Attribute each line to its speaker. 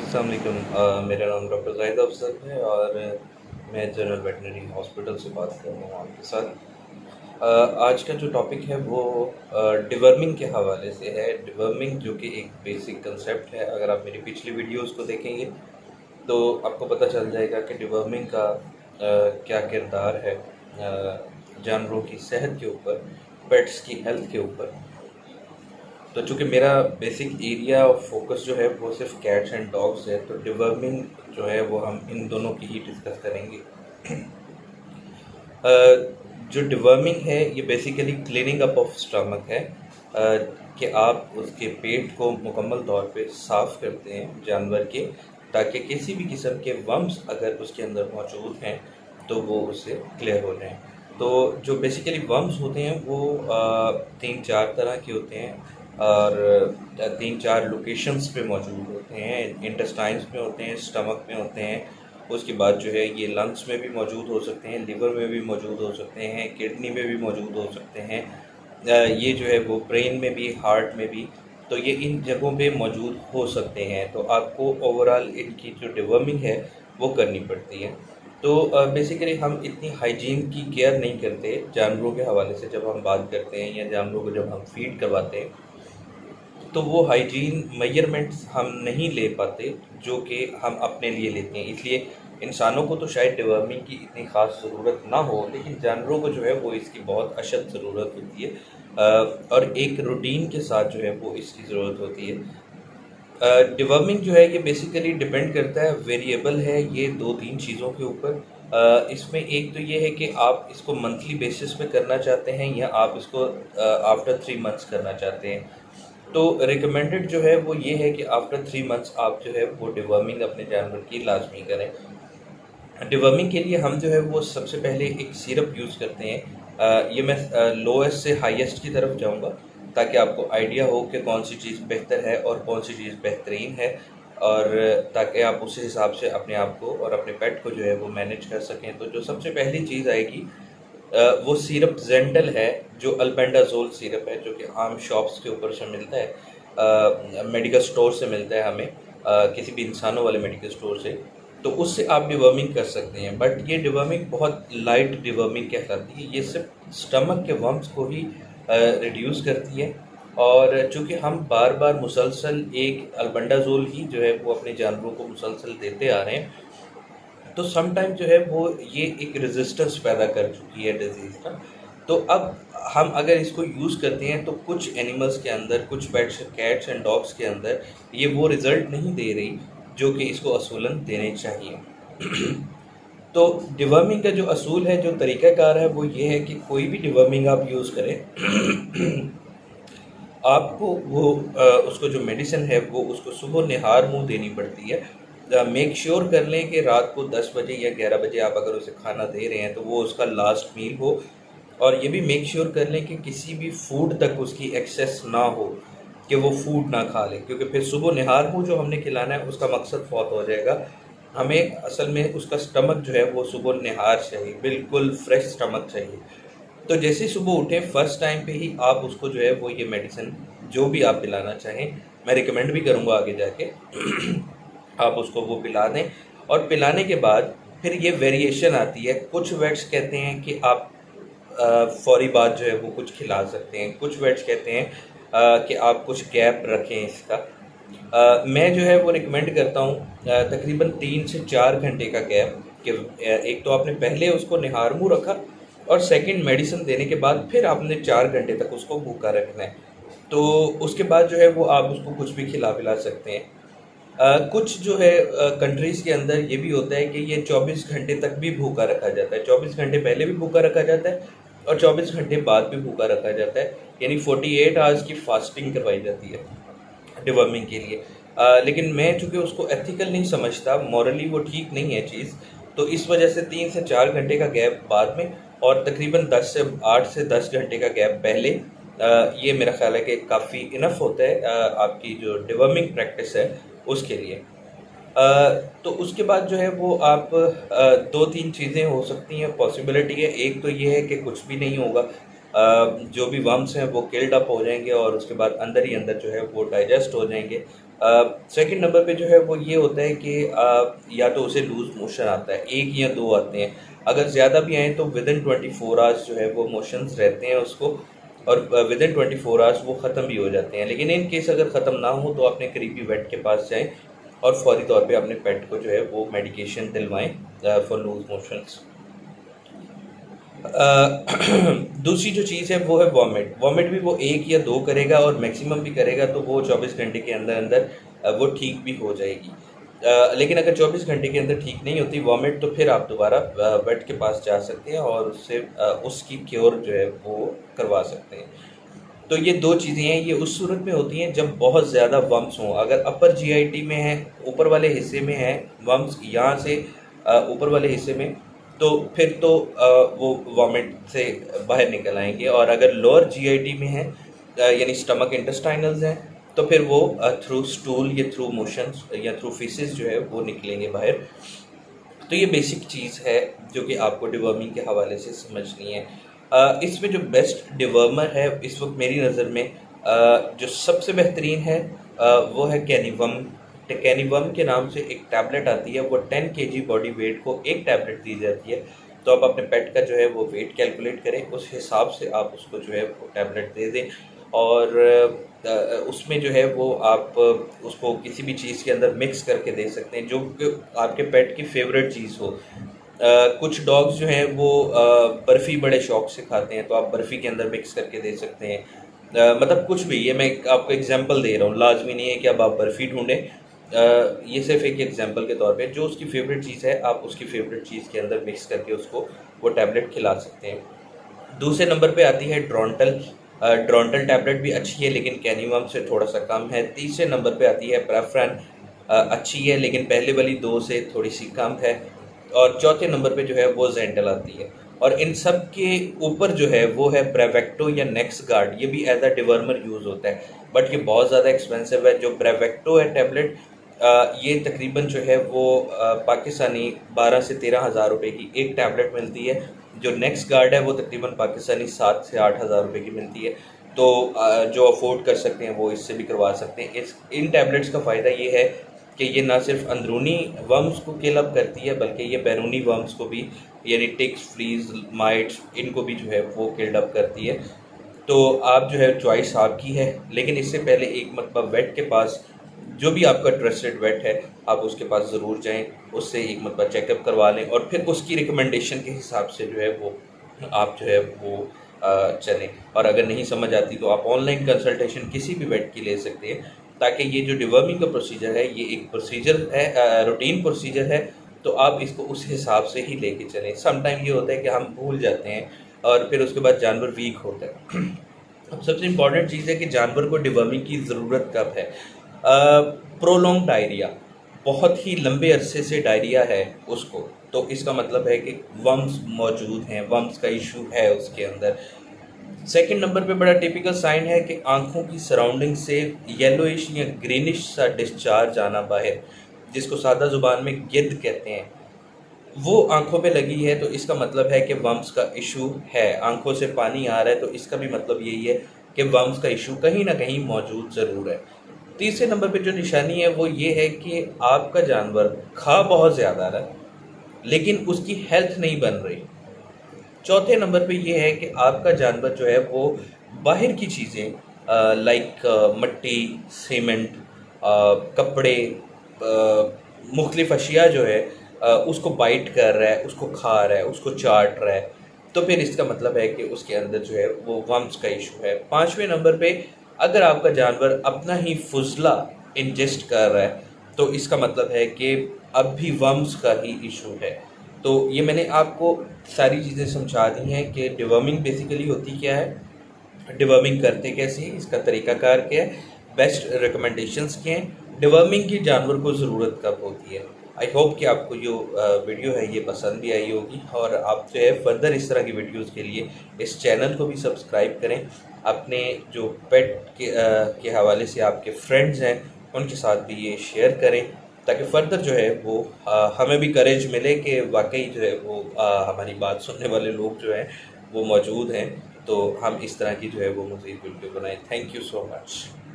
Speaker 1: अस्सलाम वालेकुम। मेरा नाम डॉक्टर ज़ाहिद अफज़ल है और मैं जनरल वेटनरी हॉस्पिटल से बात कर रहा हूँ आपके साथ। आज का जो टॉपिक है वो डिवर्मिंग के हवाले से है। डिवर्मिंग जो कि एक बेसिक कंसेप्ट है। अगर आप मेरी पिछली वीडियोस को देखेंगे तो आपको पता चल जाएगा कि डिवर्मिंग का क्या किरदार है जानवरों की सेहत के ऊपर, पेट्स की हेल्थ के ऊपर। तो चूँकि मेरा बेसिक एरिया ऑफ फोकस जो है वो सिर्फ कैट्स एंड डॉग्स है, तो डिवर्मिंग जो है वो हम इन दोनों की ही डिस्कस करेंगे। जो डिवर्मिंग है ये basically cleaning up of stomach है, कि आप उसके पेट को मुकम्मल तौर पे साफ़ करते हैं जानवर के, ताकि किसी भी किस्म के वर्म्स अगर उसके अंदर मौजूद हैं तो वो उससे क्लियर हो जाएँ। तो जो बेसिकली वर्म्स होते हैं वो 3-4 तरह के होते हैं और 3-4 लोकेशंस पे मौजूद होते हैं। इंटेस्टाइन्स में होते हैं, स्टमक में होते हैं, उसके बाद जो है ये लंग्स में भी मौजूद हो सकते हैं, लिवर में भी मौजूद हो सकते हैं, किडनी में भी मौजूद हो सकते हैं। ये जो है वो ब्रेन में भी, हार्ट में भी, तो ये इन जगहों पे मौजूद हो सकते हैं। तो आपको ओवरऑल इनकी जो डिवर्मिंग है वो करनी पड़ती है। तो बेसिकली हम इतनी हाइजीन की केयर नहीं करते जानवरों के हवाले से। जब हम बात करते हैं या जानवरों को जब हम फीड करवाते हैं तो वो हाइजीन मेजरमेंट्स हम नहीं ले पाते जो कि हम अपने लिए लेते हैं। इसलिए इंसानों को तो शायद डिवर्मिंग की इतनी ख़ास ज़रूरत ना हो, लेकिन जानवरों को जो है वो इसकी बहुत अशद ज़रूरत होती है, और एक रूटीन के साथ जो है वो इसकी ज़रूरत होती है। डिवर्मिंग जो है ये बेसिकली डिपेंड करता है, वेरिएबल है ये 2-3 चीज़ों के ऊपर। इसमें एक तो ये है कि आप इसको मंथली बेसिस पे करना चाहते हैं या आप इसको आफ्टर 3 मंथ्स करना चाहते हैं। तो रिकमेंडेड जो है वो ये है कि आफ्टर 3 मंथ्स आप जो है वो डिवर्मिंग अपने जानवर की लाजमी करें। डिवर्मिंग के लिए हम जो है वो सबसे पहले एक सिरप यूज़ करते हैं। ये मैं लोएस्ट से हाईएस्ट की तरफ जाऊंगा ताकि आपको आइडिया हो कि कौन सी चीज़ बेहतर है और कौन सी चीज़ बेहतरीन है, और ताकि आप उस हिसाब से अपने आप को और अपने पेट को जो है वो मैनेज कर सकें। तो जो सबसे पहली चीज़ आएगी वो सिरप जेंटल है, जो अल्बेंडाजोल सिरप है, जो कि आम शॉप्स के ऊपर से मिलता है, मेडिकल स्टोर से मिलता है हमें, किसी भी इंसानों वाले मेडिकल स्टोर से। तो उससे आप डिवर्मिंग कर सकते हैं, बट ये डिवर्मिंग बहुत लाइट डिवर्मिंग कहलाती है। ये सिर्फ स्टमक के वर्म्स को ही रिड्यूस करती है। और चूँकि हम बार बार मुसलसल एक अल्बेंडाजोल ही जो है वो अपने जानवरों को मुसलसल देते आ रहे हैं, तो सम टाइम जो है वो ये एक रेजिस्टेंस पैदा कर चुकी है डिज़ीज़ का। तो अब हम अगर इसको यूज़ करते हैं तो कुछ एनिमल्स के अंदर, कुछ पेट्स, कैट्स एंड डॉग्स के अंदर ये वो रिज़ल्ट नहीं दे रही जो कि इसको असूलन देने चाहिए। तो डिवर्मिंग का जो असूल है, जो तरीक़ाकार है, वो ये है कि कोई भी डिवर्मिंग आप यूज़ करें आपको वो उसको जो मेडिसिन है वो उसको सुबह निहार मुँह देनी पड़ती है। मेक श्योर कर लें कि रात को 10 बजे या 11 बजे आप अगर उसे खाना दे रहे हैं तो वो उसका लास्ट मील हो। और ये भी मेक श्योर कर लें कि किसी भी फूड तक उसकी एक्सेस ना हो, कि वो फूड ना खा ले, क्योंकि फिर सुबह निहार मुँह जो हमने खिलाना है उसका मकसद फ़ौत हो जाएगा। हमें असल में उसका स्टमक जो है वो सुबह निहार चाहिए, बिल्कुल फ्रेश स्टमक चाहिए। तो जैसे ही सुबह उठें फर्स्ट टाइम पे ही आप उसको जो है वो ये मेडिसिन जो भी आप पिलाना चाहें, मैं रिकमेंड भी करूँगा आगे जाके आप उसको वो पिला दें। और पिलाने के बाद फिर ये वेरिएशन आती है। कुछ वेट्स कहते हैं कि आप फौरी बाद जो है वो कुछ खिला सकते हैं, कुछ वेट्स कहते हैं कि आप कुछ गैप रखें इसका। मैं जो है वो रिकमेंड करता हूँ तकरीबन 3 से 4 घंटे का गैप, कि एक तो आपने पहले उसको निहार मुँह रखा और सेकंड मेडिसिन देने के बाद फिर आपने 4 घंटे तक उसको भूखा रखना है। तो उसके बाद जो है वो आप उसको कुछ भी खिला पिला सकते हैं। कुछ जो है कंट्रीज़ के अंदर ये भी होता है कि ये 24 घंटे तक भी भूखा रखा जाता है। 24 घंटे पहले भी भूखा रखा जाता है और 24 घंटे बाद भी भूखा रखा जाता है, यानी 48 आवर्स की फास्टिंग करवाई जाती है डिवर्मिंग के लिए। लेकिन मैं चूँकि उसको एथिकल नहीं समझता, मॉरली वो ठीक नहीं है चीज़, तो इस वजह से 3 से 4 घंटे का गैप बाद में और तकरीबन 8 से 10 घंटे का गैप पहले, ये मेरा ख़्याल है कि काफ़ी इनफ होता है आपकी जो डिवर्मिंग प्रैक्टिस है उसके लिए। तो उसके बाद जो है वो आप 2-3 चीज़ें हो सकती हैं, पॉसिबिलिटी है। एक तो ये है कि कुछ भी नहीं होगा, जो भी वर्म्स हैं वो किल्ड अप हो जाएंगे और उसके बाद अंदर ही अंदर जो है वो डाइजेस्ट हो जाएंगे। सेकंड नंबर पे जो है वो ये होता है कि या तो उसे लूज़ मोशन आता है, 1 या 2 आते हैं। अगर ज़्यादा भी आएँ तो विदिन 24 आवर्स जो है वो मोशंस रहते हैं उसको, और विदिन 24 आवर्स वो ख़त्म भी हो जाते हैं। लेकिन इन केस अगर ख़त्म ना हो तो अपने करीबी वेट के पास जाएँ और फ़ौरी तौर पे अपने पेट को जो है वो मेडिकेशन दिलवाएँ फॉर लूज़ मोशंस। दूसरी जो चीज़ है वो है वॉमिट। वॉमिट भी वो 1 या 2 करेगा, और मैक्सिमम भी करेगा तो वो 24 घंटे के अंदर-अंदर वो ठीक भी हो जाएगी। लेकिन अगर 24 घंटे के अंदर ठीक नहीं होती वॉमिट, तो फिर आप दोबारा वेट के पास जा सकते हैं और उससे उसकी क्योर जो है वो करवा सकते हैं। तो ये 2 चीज़ें हैं, ये उस सूरत में होती हैं जब बहुत ज़्यादा वम्स हों। अगर अपर जीआईटी में है, ऊपर वाले हिस्से में है वम्स, यहाँ से ऊपर वाले हिस्से में, तो फिर तो वो वॉमिट से बाहर निकल आएँगे। और अगर लोअर जीआईटी में है, यानी स्टमक इंटेस्टाइनल्स हैं, तो फिर वो थ्रू स्टूल या थ्रू मोशंस या थ्रू फीसेस जो है वो निकलेंगे बाहर। तो ये बेसिक चीज़ है जो कि आपको डिवर्मिंग के हवाले से समझनी है। इसमें जो बेस्ट डिवर्मर है इस वक्त मेरी नज़र में, जो सबसे बेहतरीन है, वो है कैनिवम। कैनिवम के नाम से एक टैबलेट आती है, वो 10 केजी बॉडी वेट को एक टैबलेट दी जाती है। तो आप अपने पेट का जो है वो वेट कैलकुलेट करें, उस हिसाब से आप उसको जो है वो टैबलेट दे दें। और उसमें जो है वो आप उसको किसी भी चीज़ के अंदर मिक्स करके दे सकते हैं जो कि आपके पेट की फेवरेट चीज़ हो। कुछ डॉग्स जो हैं वो बर्फ़ी बड़े शौक़ से खाते हैं, तो आप बर्फ़ी के अंदर मिक्स करके दे सकते हैं। मतलब कुछ भी, ये मैं आपको एग्ज़ाम्पल दे रहा हूँ, लाज़मी नहीं है कि अब आप बर्फ़ी ढूँढें। ये सिर्फ़ एक एग्ज़ाम्पल के तौर पे, जो उसकी फ़ेवरेट चीज़ है आप उसकी फ़ेवरेट चीज़ के अंदर मिक्स करके उसको वो टैबलेट खिला सकते हैं। दूसरे नंबर पे आती है ड्रोंटल। ड्रोंटल टैबलेट भी अच्छी है लेकिन कैनिवम से थोड़ा-सा कम है। तीसरे नंबर पे आती है प्रेफ़्रन। अच्छी है लेकिन पहले वाली 2 से थोड़ी-सी कम है। और चौथे नंबर पे जो है वो ज़ेंटल आती है। और इन सब के ऊपर जो है वो है ब्रेवेक्टो या नेक्सगार्ड, ये भी एज़ अ डिवर्मर यूज़ होता है, बट ये बहुत ज़्यादा एक्सपेंसिव है। जो ब्रेवेक्टो है टैबलेट, ये तकरीबन जो है वो पाकिस्तानी 12 से 13 हज़ार रुपए की एक टैबलेट मिलती है। जो नेक्सगार्ड है वो तकरीबन पाकिस्तानी 7 से 8 हज़ार रुपए की मिलती है। तो जो अफ़ोर्ड कर सकते हैं वो इससे भी करवा सकते हैं। इन टैबलेट्स का फ़ायदा ये है कि ये ना सिर्फ अंदरूनी वर्म्स को किल अप करती है बल्कि ये बैरूनी वर्म्स को भी, यानी टिक्स, फ्लीज़, माइट्स, इनको भी जो है वो किल्ड अप करती है। तो आप जो है चॉइस आपकी है, लेकिन इससे पहले एक मरतबा वेट के पास, जो भी आपका ट्रस्टेड वेट है, आप उसके पास ज़रूर जाएँ, उससे एक मरतबा चेकअप करवा लें और फिर उसकी रिकमेंडेशन के हिसाब से जो है वो आप जो है वो चलें। और अगर नहीं समझ आती तो आप ऑनलाइन कंसल्टेशन किसी भी वेट की ले सकते हैं, ताकि ये जो डिवर्मिंग का प्रोसीजर है ये एक प्रोसीजर है, रूटीन प्रोसीजर है, तो आप इसको उस हिसाब से ही लेके चलें। समटाइम ये होता है कि हम भूल जाते हैं और फिर उसके बाद जानवर वीक होता है। अब सबसे इम्पॉर्टेंट चीज़ है कि जानवर को डिवर्मिंग की ज़रूरत कब है। प्रोलॉन्ग डायरिया, बहुत ही लंबे अरसे से डायरिया है उसको, तो इसका मतलब है कि वर्म्स मौजूद हैं, वर्म्स का इशू है उसके अंदर। सेकंड नंबर पे बड़ा टिपिकल साइन है कि आँखों की सराउंडिंग से येलोइश या ग्रीनिश सा डिस्चार्ज आना बाहर, जिसको सादा ज़ुबान में गिद्द कहते हैं, वो आँखों पे लगी है, तो इसका मतलब है कि वर्म्स का इशू है। आँखों से पानी आ रहा है तो इसका भी मतलब यही है कि वर्म्स का इशू कहीं न कहीं मौजूद ज़रूर है। तीसरे नंबर पे जो निशानी है वो ये है कि आपका जानवर खा बहुत ज़्यादा रहा है, लेकिन उसकी हेल्थ नहीं बन रही। चौथे नंबर पे ये है कि आपका जानवर जो है वो बाहर की चीज़ें, लाइक मट्टी, सीमेंट, कपड़े, मुख्तलिफ़ अशिया जो है उसको बाइट कर रहा है, उसको खा रहा है, उसको चाट रहा है, तो फिर इसका मतलब है कि उसके अंदर जो है वो वर्म्स का इशू है। पाँचवें नंबर पे अगर आपका जानवर अपना ही फुजला इंजेस्ट कर रहा है, तो इसका मतलब है कि अब भी वर्म्स का ही इशू है। तो ये मैंने आपको सारी चीज़ें समझा दी हैं कि डिवर्मिंग बेसिकली होती क्या है, डिवर्मिंग करते कैसे हैं, इसका तरीक़ाकार क्या है, बेस्ट रिकमेंडेशंस क्या हैं, डिवर्मिंग की जानवर को ज़रूरत कब होती है। आई होप कि आपको जो वीडियो है ये पसंद भी आई होगी, और आप जो है फर्दर इस तरह की वीडियोज़ के लिए इस चैनल को भी सब्सक्राइब करें। अपने जो पेट के हवाले से आपके फ्रेंड्स हैं उनके साथ भी ये शेयर करें, ताकि फ़र्दर जो है वो हमें भी करेज मिले कि वाकई जो है वो हमारी बात सुनने वाले लोग जो हैं वो मौजूद हैं, तो हम इस तरह की जो है वो मज़ीद वीडियो बनाएं। Thank you so much.